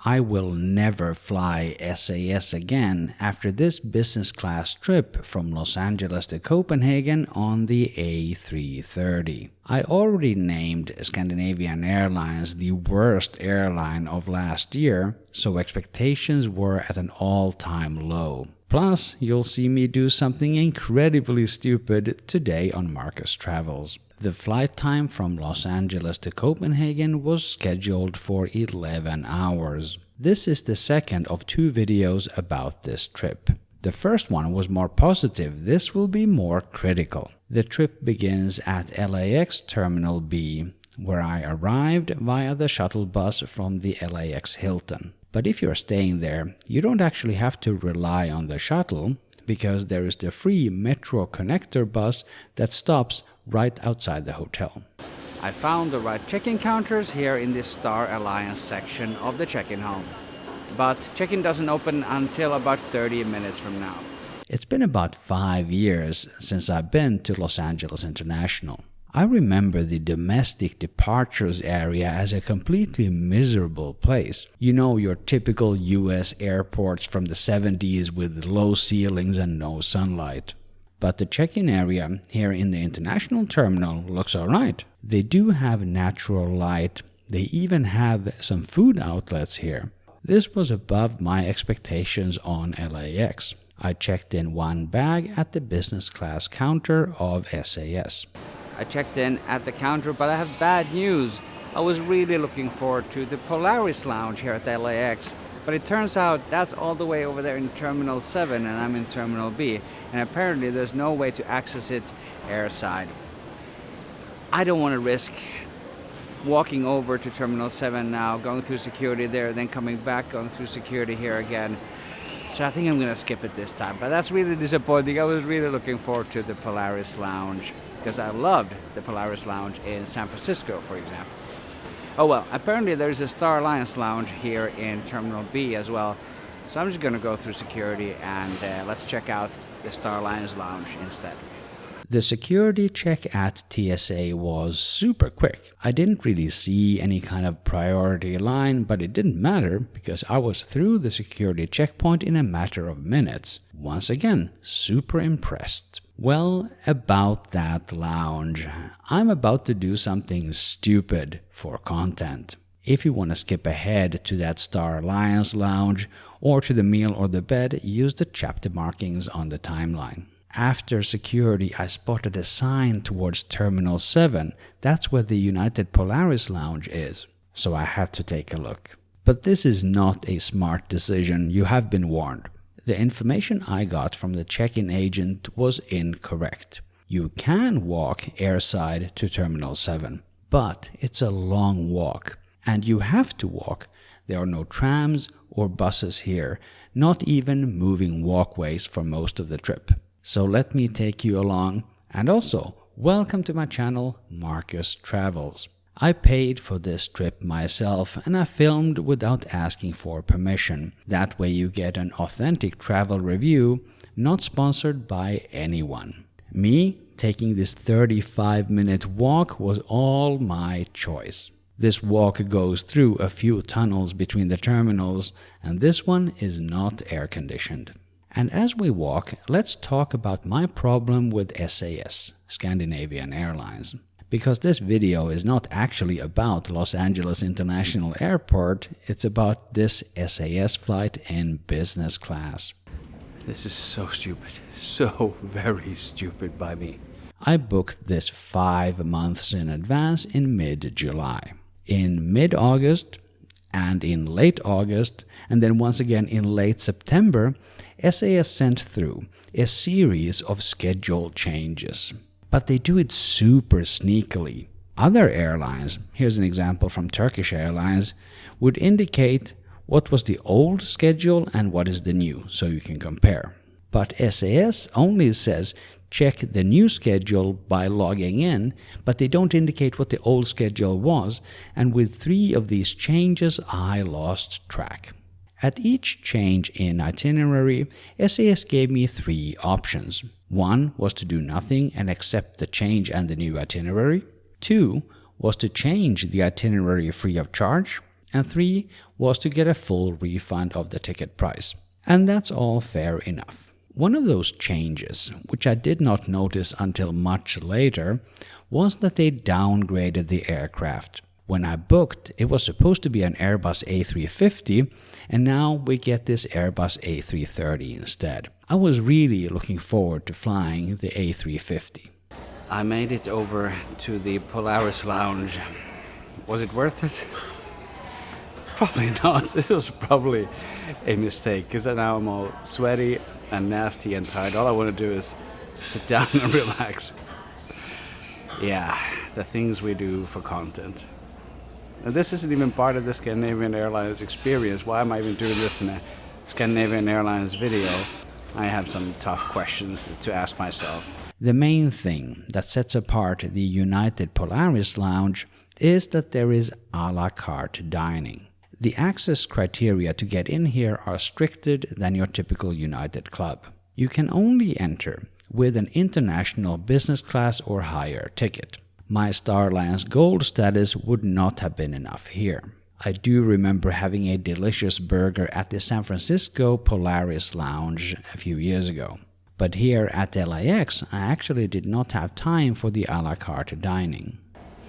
I will never fly SAS again after this business class trip from Los Angeles to Copenhagen on the A330. I already named Scandinavian Airlines the worst airline of last year, so expectations were at an all-time low. Plus, you'll see me do something incredibly stupid today on Markus Travels. The flight time from Los Angeles to Copenhagen was scheduled for 11 hours. This is the second of 2 videos about this trip. The first one was more positive, this will be more critical. The trip begins at LAX Terminal B, where I arrived via the shuttle bus from the LAX Hilton. But if you're staying there, you don't actually have to rely on the shuttle, because there is the free Metro Connector bus that stops right outside the hotel. I found the right check-in counters here in this Star Alliance section of the check-in hall. But check-in doesn't open until about 30 minutes from now. It's been about 5 years since I've been to Los Angeles International. I remember the domestic departures area as a completely miserable place. You know, your typical US airports from the 70s with low ceilings and no sunlight. But the check-in area here in the international terminal looks alright. They do have natural light. They even have some food outlets here. This was above my expectations on LAX. I checked in 1 bag at the business class counter of SAS. I checked in at the counter, but I have bad news. I was really looking forward to the Polaris Lounge here at the LAX, but it turns out that's all the way over there in Terminal 7 and I'm in Terminal B, and apparently there's no way to access it airside. I don't want to risk walking over to Terminal 7 now, going through security there, then coming back, going through security here again. So I think I'm going to skip it this time, but that's really disappointing. I was really looking forward to the Polaris Lounge, because I loved the Polaris Lounge in San Francisco, for example. Oh well, apparently there's a Star Alliance Lounge here in Terminal B as well. So I'm just going to go through security and let's check out the Star Alliance Lounge instead. The security check at TSA was super quick. I didn't really see any kind of priority line, but it didn't matter because I was through the security checkpoint in a matter of minutes. Once again, super impressed. Well, about that lounge, I'm about to do something stupid for content. If you want to skip ahead to that Star Alliance Lounge or to the meal or the bed, use the chapter markings on the timeline. After security, I spotted a sign towards Terminal 7. That's where the United Polaris Lounge is. So I had to take a look. But this is not a smart decision. You have been warned. The information I got from the check-in agent was incorrect. You can walk airside to Terminal 7, but it's a long walk. And you have to walk. There are no trams or buses here, not even moving walkways for most of the trip. So let me take you along, and also welcome to my channel, Markus Travels. I paid for this trip myself and I filmed without asking for permission. That way you get an authentic travel review, not sponsored by anyone. Me taking this 35-minute walk was all my choice. This walk goes through a few tunnels between the terminals, and this one is not air-conditioned. And as we walk, let's talk about my problem with SAS, Scandinavian Airlines. Because this video is not actually about Los Angeles International Airport, it's about this SAS flight in business class. This is so stupid, so very stupid by me. I booked this 5 months in advance in mid-July. In mid-August and in late August, and then once again in late September, SAS sent through a series of schedule changes. But they do it super sneakily. Other airlines, here's an example from Turkish Airlines, would indicate what was the old schedule and what is the new, so you can compare. But SAS only says check the new schedule by logging in, but they don't indicate what the old schedule was, and with 3 of these changes I lost track. At each change in itinerary, SAS gave me 3 options. 1 was to do nothing and accept the change and the new itinerary. 2 was to change the itinerary free of charge. and 3 was to get a full refund of the ticket price. And that's all fair enough. One of those changes, which I did not notice until much later, was that they downgraded the aircraft. When I booked, it was supposed to be an Airbus A350, and now we get this Airbus A330 instead. I was really looking forward to flying the A350. I made it over to the Polaris Lounge. Was it worth it? Probably not. This was probably a mistake, because now I'm all sweaty and nasty and tired. All I want to do is sit down and relax. Yeah, the things we do for content. And this isn't even part of the Scandinavian Airlines experience. Why am I even doing this in a Scandinavian Airlines video? I have some tough questions to ask myself. The main thing that sets apart the United Polaris Lounge is that there is a la carte dining. The access criteria to get in here are stricter than your typical United club. You can only enter with an international business class or higher ticket. My Star Alliance Gold status would not have been enough here. I do remember having a delicious burger at the San Francisco Polaris Lounge a few years ago. But here at LAX, I actually did not have time for the a la carte dining.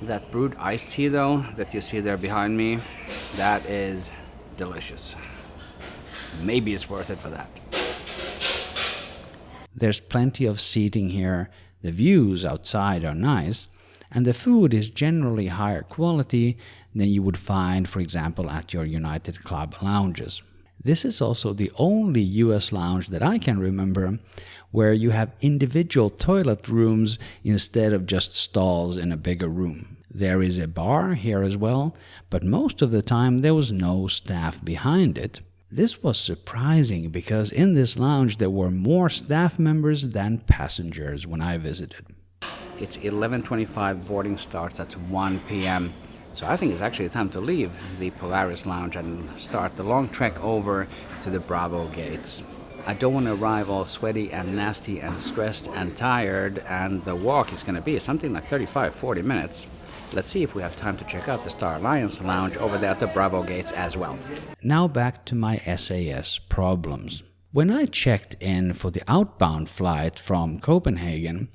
That brewed iced tea though, that you see there behind me, that is delicious. Maybe it's worth it for that. There's plenty of seating here, the views outside are nice, and the food is generally higher quality than you would find, for example, at your United Club lounges. This is also the only US lounge that I can remember where you have individual toilet rooms instead of just stalls in a bigger room. There is a bar here as well, but most of the time there was no staff behind it. This was surprising because in this lounge there were more staff members than passengers when I visited. It's 11:25, boarding starts at 1 p.m. So I think it's actually time to leave the Polaris Lounge and start the long trek over to the Bravo gates. I don't want to arrive all sweaty and nasty and stressed and tired, and the walk is going to be something like 35-40 minutes. Let's see if we have time to check out the Star Alliance Lounge over there at the Bravo gates as well. Now back to my SAS problems. When I checked in for the outbound flight from Copenhagen,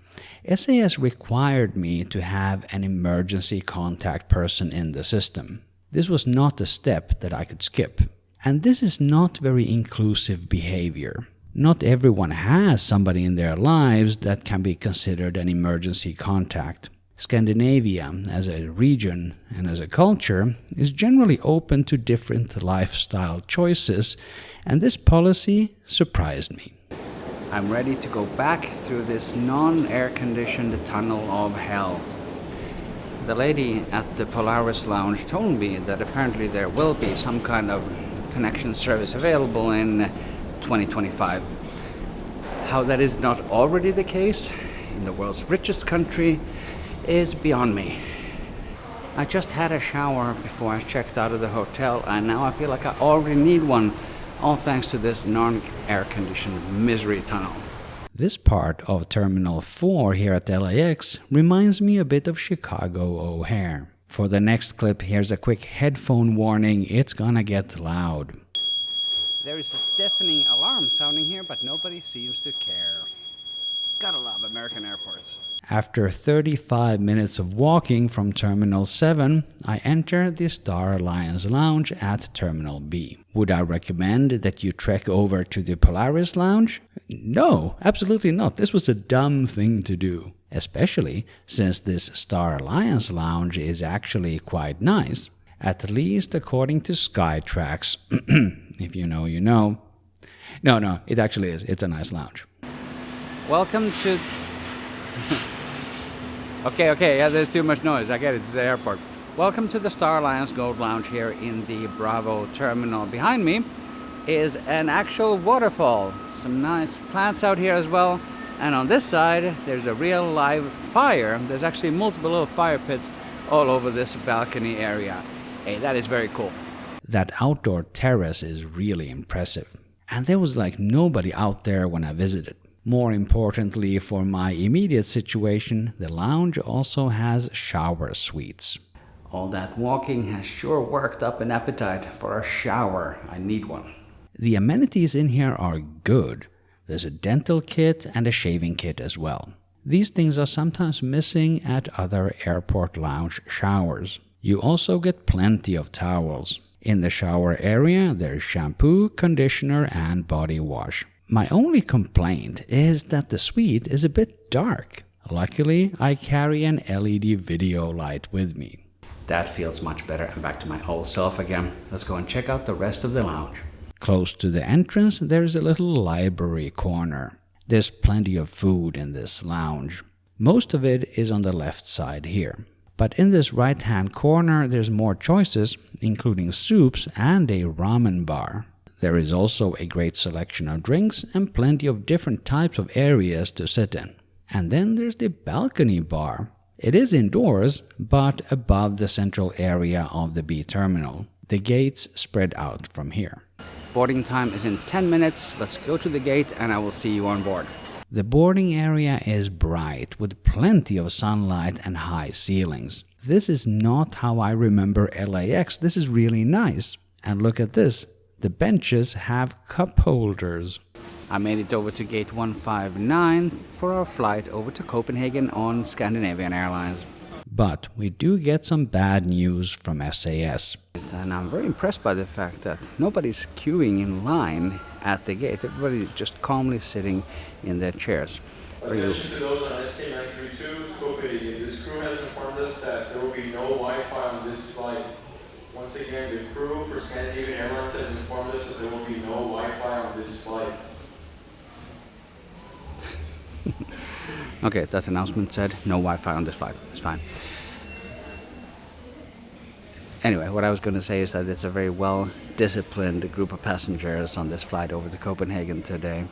SAS required me to have an emergency contact person in the system. This was not a step that I could skip. And this is not very inclusive behavior. Not everyone has somebody in their lives that can be considered an emergency contact. Scandinavia, as a region and as a culture, is generally open to different lifestyle choices, and this policy surprised me. I'm ready to go back through this non-air-conditioned tunnel of hell. The lady at the Polaris Lounge told me that apparently there will be some kind of connection service available in 2025. How that is not already the case in the world's richest country is beyond me. I just had a shower before I checked out of the hotel, and now I feel like I already need one, all thanks to this non-air-conditioned misery tunnel. This part of Terminal 4 here at LAX reminds me a bit of Chicago O'Hare. For the next clip, here's a quick headphone warning. It's gonna get loud. There is a deafening alarm sounding here, but nobody seems to care. Gotta love American airports. After 35 minutes of walking from Terminal 7, I enter the Star Alliance Lounge at Terminal B. Would I recommend that you trek over to the Polaris Lounge? No, absolutely not. This was a dumb thing to do. Especially since this Star Alliance Lounge is actually quite nice. At least according to Skytrax. If you know, you know. No, it actually is. It's a nice lounge. Welcome to... Okay, yeah, there's too much noise. I get it, it's the airport. Welcome to the Star Alliance Gold Lounge here in the Bravo terminal. Behind me is an actual waterfall. Some nice plants out here as well. And on this side, there's a real live fire. There's actually multiple little fire pits all over this balcony area. Hey, that is very cool. That outdoor terrace is really impressive. And there was like nobody out there when I visited. More importantly for my immediate situation, the lounge also has shower suites. All that walking has sure worked up an appetite for a shower. I need one. The amenities in here are good. There's a dental kit and a shaving kit as well. These things are sometimes missing at other airport lounge showers. You also get plenty of towels. In the shower area, there's shampoo, conditioner, and body wash. My only complaint is that the suite is a bit dark. Luckily, I carry an LED video light with me. That feels much better. I'm back to my old self again. Let's go and check out the rest of the lounge. Close to the entrance, there's a little library corner. There's plenty of food in this lounge. Most of it is on the left side here. But in this right-hand corner, there's more choices, including soups and a ramen bar. There is also a great selection of drinks and plenty of different types of areas to sit in. And then there's the balcony bar. It is indoors, but above the central area of the B terminal. The gates spread out from here. Boarding time is in 10 minutes. Let's go to the gate and I will see you on board. The boarding area is bright with plenty of sunlight and high ceilings. This is not how I remember LAX. This is really nice. And look at this. The benches have cup holders. I made it over to gate 159 for our flight over to Copenhagen on Scandinavian Airlines. But we do get some bad news from SAS. And I'm very impressed by the fact that nobody's queuing in line at the gate. Everybody's just calmly sitting in their chairs. Attention to those on SK932 to Copenhagen. This crew has informed us that there will be no Wi-Fi on this flight. Once again, the crew for Scandinavian Airlines has informed us that there will be no Wi-Fi on this flight. Okay, that announcement said no Wi-Fi on this flight. It's fine. Anyway, what I was going to say is that it's a very well-disciplined group of passengers on this flight over to Copenhagen today.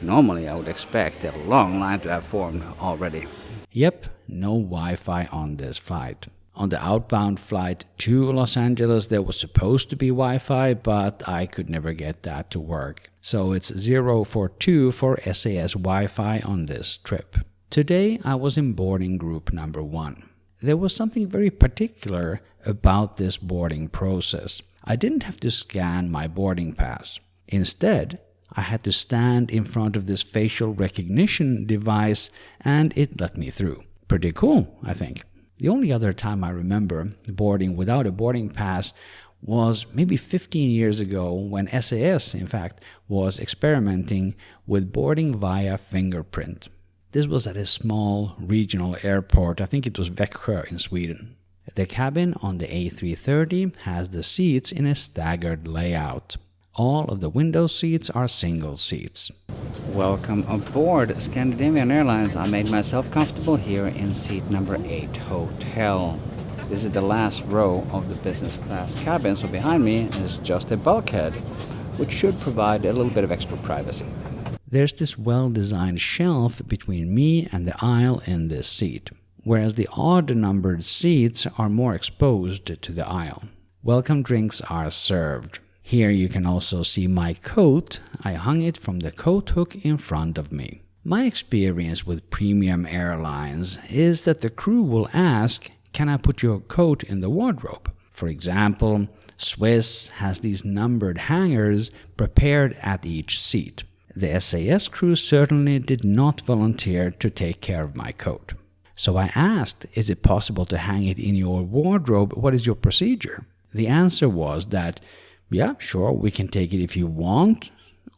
Normally, I would expect a long line to have formed already. Yep, no Wi-Fi on this flight. On the outbound flight to Los Angeles, there was supposed to be Wi-Fi, but I could never get that to work. So it's 042 for SAS Wi-Fi on this trip. Today, I was in boarding group number 1. There was something very particular about this boarding process. I didn't have to scan my boarding pass. Instead, I had to stand in front of this facial recognition device and it let me through. Pretty cool, I think. The only other time I remember boarding without a boarding pass was maybe 15 years ago when SAS, in fact, was experimenting with boarding via fingerprint. This was at a small regional airport. I think it was Växjö in Sweden. The cabin on the A330 has the seats in a staggered layout. All of the window seats are single seats. Welcome aboard Scandinavian Airlines. I made myself comfortable here in seat number 8, Hotel. This is the last row of the business class cabin, so behind me is just a bulkhead, which should provide a little bit of extra privacy. There's this well-designed shelf between me and the aisle in this seat, whereas the odd-numbered seats are more exposed to the aisle. Welcome drinks are served. Here you can also see my coat. I hung it from the coat hook in front of me. My experience with premium airlines is that the crew will ask, "Can I put your coat in the wardrobe?" For example, Swiss has these numbered hangers prepared at each seat. The SAS crew certainly did not volunteer to take care of my coat. So I asked, "Is it possible to hang it in your wardrobe? What is your procedure?" The answer was that, "Yeah, sure, we can take it if you want,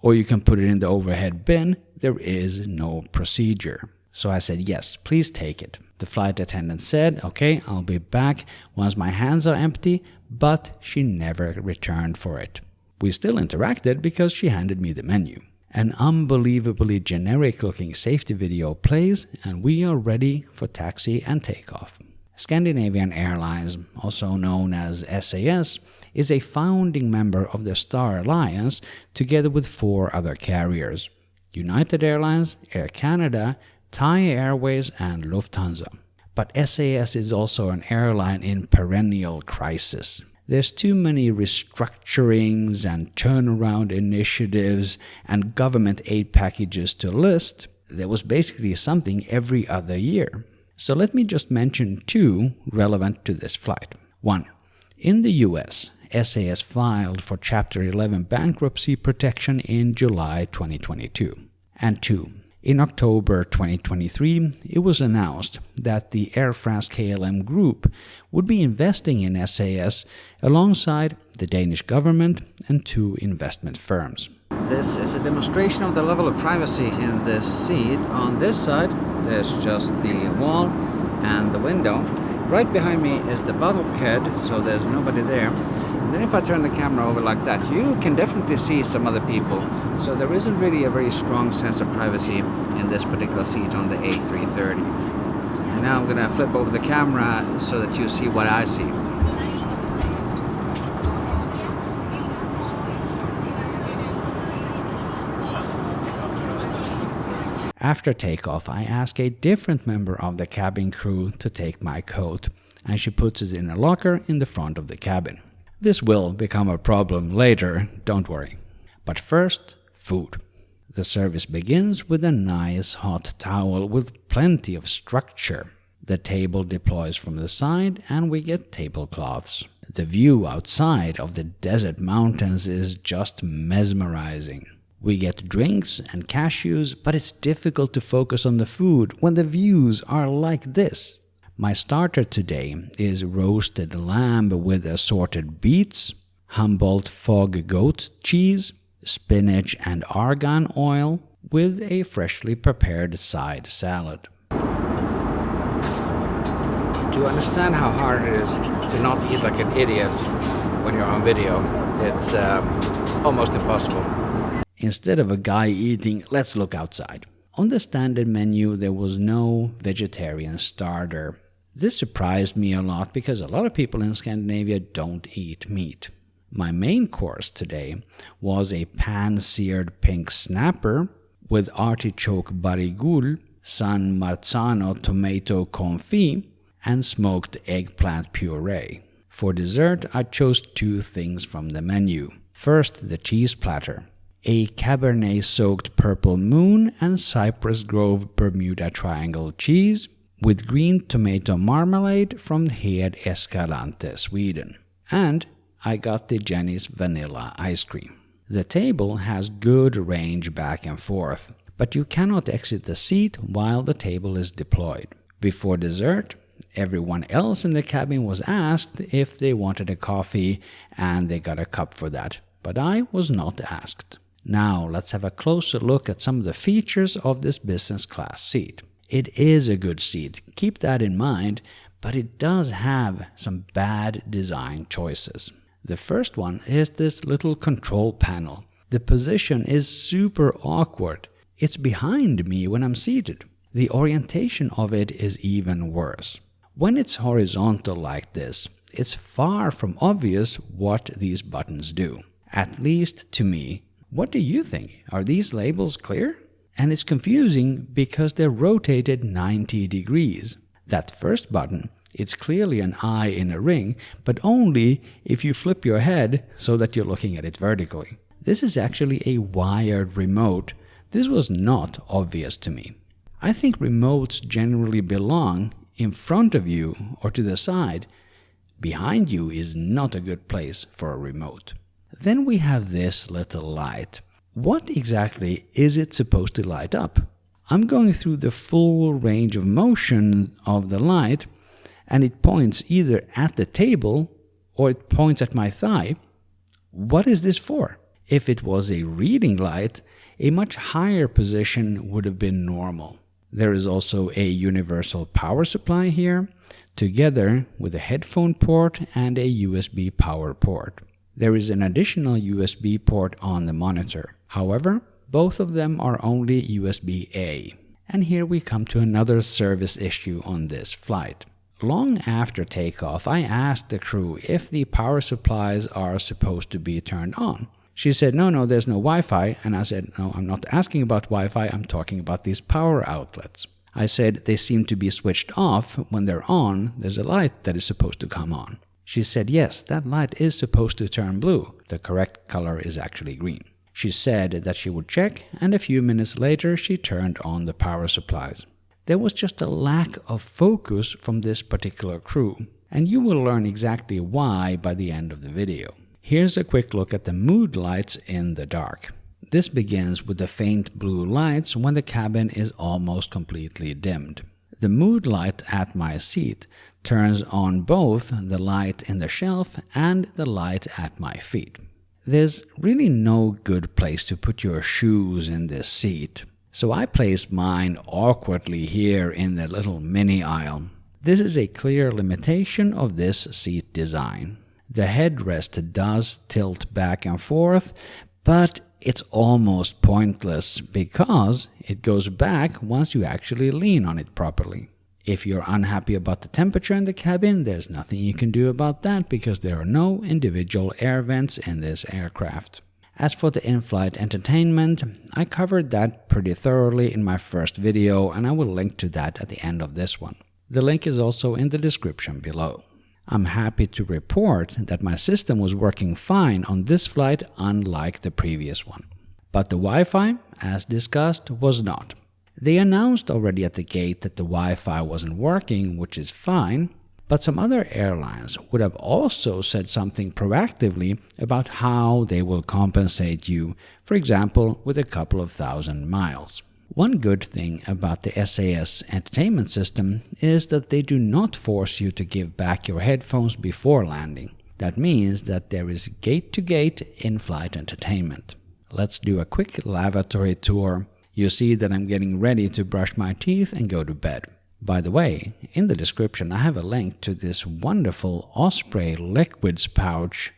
or you can put it in the overhead bin. There is no procedure." So I said, "Yes, please take it." The flight attendant said, "Okay, I'll be back once my hands are empty," but she never returned for it. We still interacted because she handed me the menu. An unbelievably generic-looking safety video plays, and we are ready for taxi and takeoff. Scandinavian Airlines, also known as SAS, is a founding member of the Star Alliance together with 4 other carriers: United Airlines, Air Canada, Thai Airways, and Lufthansa. But SAS is also an airline in perennial crisis. There's too many restructurings and turnaround initiatives and government aid packages to list. There was basically something every other year. So let me just mention two relevant to this flight. 1. In the US, SAS filed for Chapter 11 bankruptcy protection in July 2022. And 2. In October 2023, it was announced that the Air France-KLM Group would be investing in SAS alongside the Danish government and 2 investment firms. This is a demonstration of the level of privacy in this seat. On this side, there's just the wall and the window. Right behind me is the bulkhead, so there's nobody there. And then if I turn the camera over like that, you can definitely see some other people. So there isn't really a very strong sense of privacy in this particular seat on the A330. And now I'm going to flip over the camera so that you see what I see. After takeoff, I ask a different member of the cabin crew to take my coat, and she puts it in a locker in the front of the cabin. This will become a problem later, don't worry. But first, food. The service begins with a nice hot towel with plenty of structure. The table deploys from the side and we get tablecloths. The view outside of the desert mountains is just mesmerizing. We get drinks and cashews, but it's difficult to focus on the food when the views are like this. My starter today is roasted lamb with assorted beets, Humboldt fog goat cheese, spinach and argan oil with a freshly prepared side salad. To understand how hard it is to not eat like an idiot when you're on video, it's almost impossible. Instead of a guy eating, let's look outside. On the standard menu, there was no vegetarian starter. This surprised me a lot because a lot of people in Scandinavia don't eat meat. My main course today was a pan-seared pink snapper with artichoke barigul, San Marzano tomato confit, and smoked eggplant puree. For dessert, I chose 2 things from the menu. First, the cheese platter. A Cabernet-soaked Purple Moon and Cypress Grove Bermuda Triangle cheese with green tomato marmalade from Hed Escalante, Sweden. And I got the Jenny's vanilla ice cream. The table has good range back and forth, but you cannot exit the seat while the table is deployed. Before dessert, everyone else in the cabin was asked if they wanted a coffee, and they got a cup for that, but I was not asked. Now let's have a closer look at some of the features of this business class seat. It is a good seat, keep that in mind, but it does have some bad design choices. The first one is this little control panel. The position is super awkward. It's behind me when I'm seated. The orientation of it is even worse. When it's horizontal like this, it's far from obvious what these buttons do. At least to me. What do you think? Are these labels clear? And it's confusing because they're rotated 90 degrees. That first button, it's clearly an eye in a ring, but only if you flip your head so that you're looking at it vertically. This is actually a wired remote. This was not obvious to me. I think remotes generally belong in front of you or to the side. Behind you is not a good place for a remote. Then we have this little light. What exactly is it supposed to light up? I'm going through the full range of motion of the light, and it points either at the table or it points at my thigh. What is this for? If it was a reading light, a much higher position would have been normal. There is also a universal power supply here, together with a headphone port and a USB power port. There is an additional USB port on the monitor. However, both of them are only USB-A. And here we come to another service issue on this flight. Long after takeoff, I asked the crew if the power supplies are supposed to be turned on. She said, no, there's no Wi-Fi. And I said, no, I'm not asking about Wi-Fi, I'm talking about these power outlets. I said they seem to be switched off. When they're on, there's a light that is supposed to come on. She said, yes, that light is supposed to turn blue. The correct color is actually green. She said that she would check, and a few minutes later she turned on the power supplies. There was just a lack of focus from this particular crew, and you will learn exactly why by the end of the video. Here's a quick look at the mood lights in the dark. This begins with the faint blue lights when the cabin is almost completely dimmed. The mood light at my seat turns on both the light in the shelf and the light at my feet. There's really no good place to put your shoes in this seat, so I placed mine awkwardly here in the little mini aisle. This is a clear limitation of this seat design. The headrest does tilt back and forth, but it's almost pointless because it goes back once you actually lean on it properly. If you're unhappy about the temperature in the cabin, there's nothing you can do about that because there are no individual air vents in this aircraft. As for the in-flight entertainment, I covered that pretty thoroughly in my first video, and I will link to that at the end of this one. The link is also in the description below. I'm happy to report that my system was working fine on this flight, unlike the previous one. But the Wi-Fi, as discussed, was not. They announced already at the gate that the Wi-Fi wasn't working, which is fine, but some other airlines would have also said something proactively about how they will compensate you, for example, with a couple of thousand miles. One good thing about the SAS entertainment system is that they do not force you to give back your headphones before landing. That means that there is gate-to-gate in-flight entertainment. Let's do a quick lavatory tour. You see that I'm getting ready to brush my teeth and go to bed. By the way, in the description I have a link to this wonderful Osprey liquids pouch.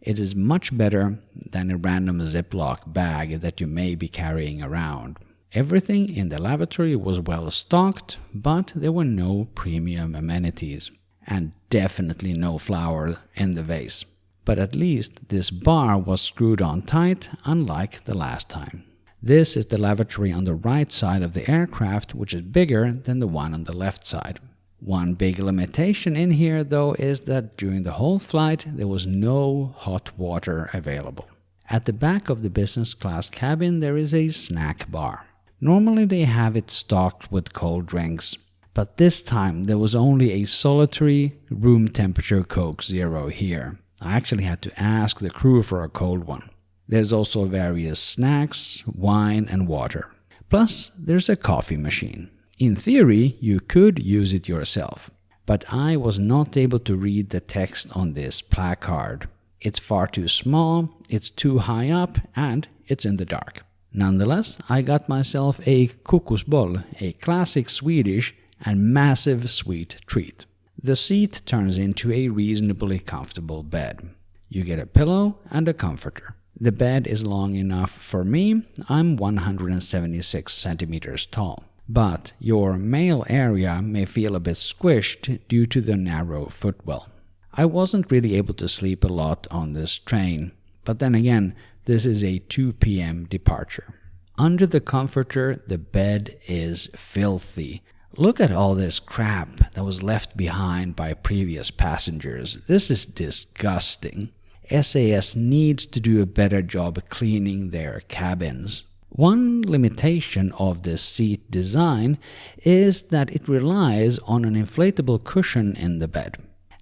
It is much better than a random Ziploc bag that you may be carrying around. Everything in the lavatory was well stocked, but there were no premium amenities, and definitely no flower in the vase. But at least this bar was screwed on tight, unlike the last time. This is the lavatory on the right side of the aircraft, which is bigger than the one on the left side. One big limitation in here, though, is that during the whole flight there was no hot water available. At the back of the business class cabin there is a snack bar. Normally they have it stocked with cold drinks, but this time there was only a solitary room temperature Coke Zero here. I actually had to ask the crew for a cold one. There's also various snacks, wine and water. Plus there's a coffee machine. In theory you could use it yourself, but I was not able to read the text on this placard. It's far too small, it's too high up, and it's in the dark. Nonetheless, I got myself a kokosboll, a classic Swedish and massive sweet treat. The seat turns into a reasonably comfortable bed. You get a pillow and a comforter. The bed is long enough for me. I'm 176 centimeters tall. But your male area may feel a bit squished due to the narrow footwell. I wasn't really able to sleep a lot on this train, but then again, this is a 2 p.m. departure. Under the comforter, the bed is filthy. Look at all this crap that was left behind by previous passengers. This is disgusting. SAS needs to do a better job cleaning their cabins. One limitation of this seat design is that it relies on an inflatable cushion in the bed.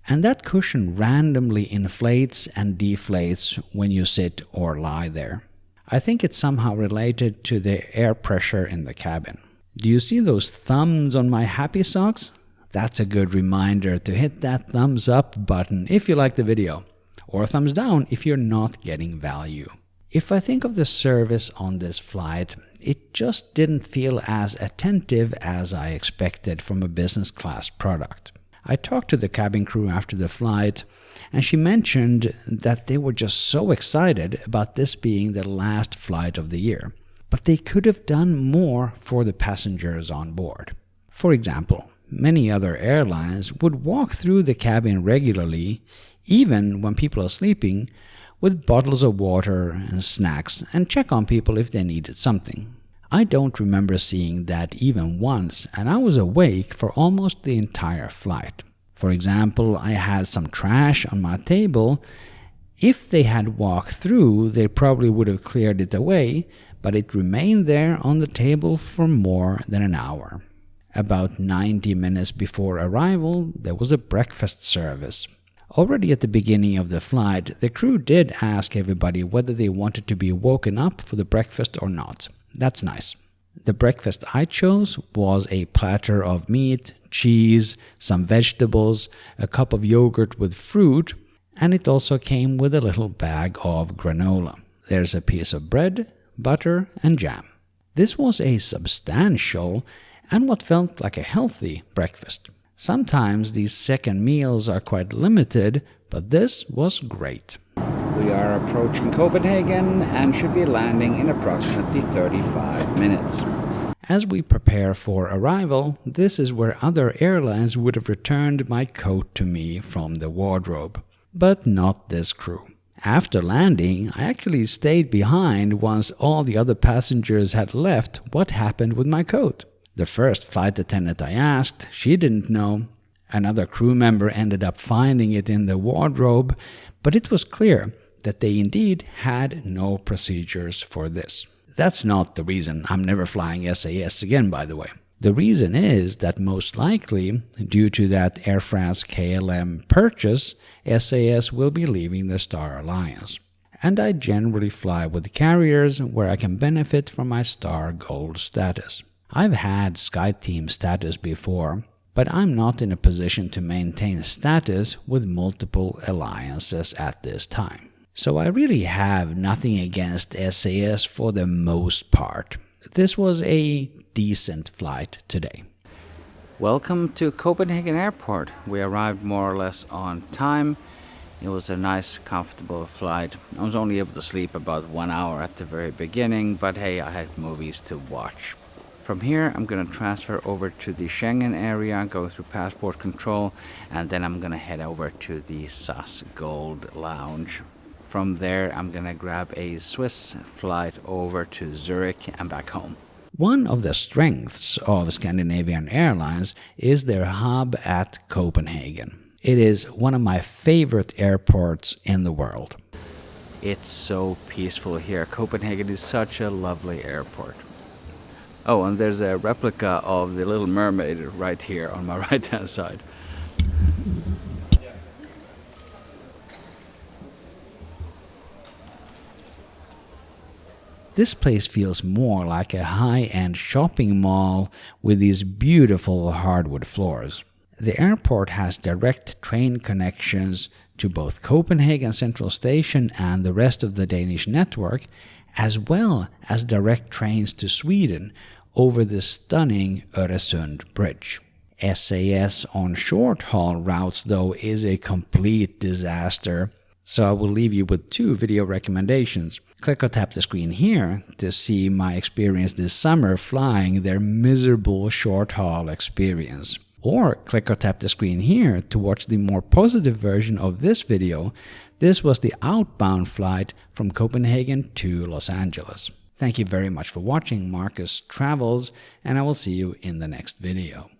And that cushion randomly inflates and deflates when you sit or lie there. I think it's somehow related to the air pressure in the cabin. Do you see those thumbs on my happy socks? That's a good reminder to hit that thumbs up button if you like the video, or thumbs down if you're not getting value. If I think of the service on this flight, it just didn't feel as attentive as I expected from a business class product. I talked to the cabin crew after the flight, and she mentioned that they were just so excited about this being the last flight of the year. But they could have done more for the passengers on board. For example, many other airlines would walk through the cabin regularly, even when people are sleeping, with bottles of water and snacks, and check on people if they needed something. I don't remember seeing that even once, and I was awake for almost the entire flight. For example, I had some trash on my table. If they had walked through, they probably would have cleared it away, but it remained there on the table for more than an hour. About 90 minutes before arrival, there was a breakfast service. Already at the beginning of the flight, the crew did ask everybody whether they wanted to be woken up for the breakfast or not. That's nice. The breakfast I chose was a platter of meat, cheese, some vegetables, a cup of yogurt with fruit, and it also came with a little bag of granola. There's a piece of bread, butter, and jam. This was a substantial and what felt like a healthy breakfast. Sometimes these second meals are quite limited, but this was great. We are approaching Copenhagen and should be landing in approximately 35 minutes. As we prepare for arrival, this is where other airlines would have returned my coat to me from the wardrobe. But not this crew. After landing, I actually stayed behind once all the other passengers had left what happened with my coat. The first flight attendant I asked, she didn't know. Another crew member ended up finding it in the wardrobe, but it was clear that they indeed had no procedures for this. That's not the reason I'm never flying SAS again, by the way. The reason is that most likely, due to that Air France KLM purchase, SAS will be leaving the Star Alliance. And I generally fly with carriers where I can benefit from my Star Gold status. I've had SkyTeam status before, but I'm not in a position to maintain status with multiple alliances at this time. So I really have nothing against SAS for the most part. This was a decent flight today. Welcome to Copenhagen Airport. We arrived more or less on time. It was a nice, comfortable flight. I was only able to sleep about 1 hour at the very beginning, but hey, I had movies to watch. From here, I'm going to transfer over to the Schengen area, go through passport control, and then I'm going to head over to the SAS Gold Lounge. From there, I'm going to grab a Swiss flight over to Zurich and back home. One of the strengths of Scandinavian Airlines is their hub at Copenhagen. It is one of my favorite airports in the world. It's so peaceful here. Copenhagen is such a lovely airport. Oh, and there's a replica of the Little Mermaid right here on my right-hand side. This place feels more like a high-end shopping mall with these beautiful hardwood floors. The airport has direct train connections to both Copenhagen Central Station and the rest of the Danish network, as well as direct trains to Sweden over the stunning Öresund Bridge. SAS on short-haul routes, though, is a complete disaster, so I will leave you with 2 video recommendations. Click or tap the screen here to see my experience this summer flying their miserable short-haul experience. Or click or tap the screen here to watch the more positive version of this video. This was the outbound flight from Copenhagen to Los Angeles. Thank you very much for watching Markus Travels, and I will see you in the next video.